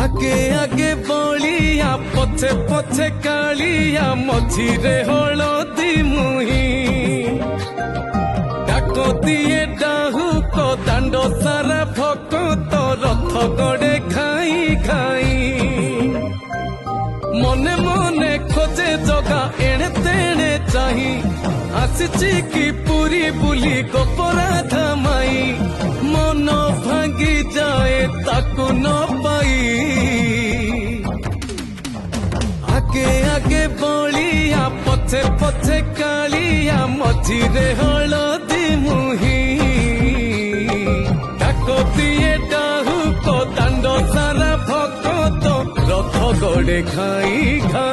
आगे आगे बलिया पछे पछे कालिया मझिरे हलदी मुही डाक दिए डाहुक दांड सारा भक्त रथ गड़े खाई खाई मने मने खोजे जगा एणे तेणे चाही आसिची की पूरी बुली गोपराधा माई मन भांगी जाए ताकू न पाई आगे आगे बलिया पछे पछे कालिया मझिरे हलदी मुही डाक दिए डाहुक दांड सारा भक्त रथ गड़े खाई खाई।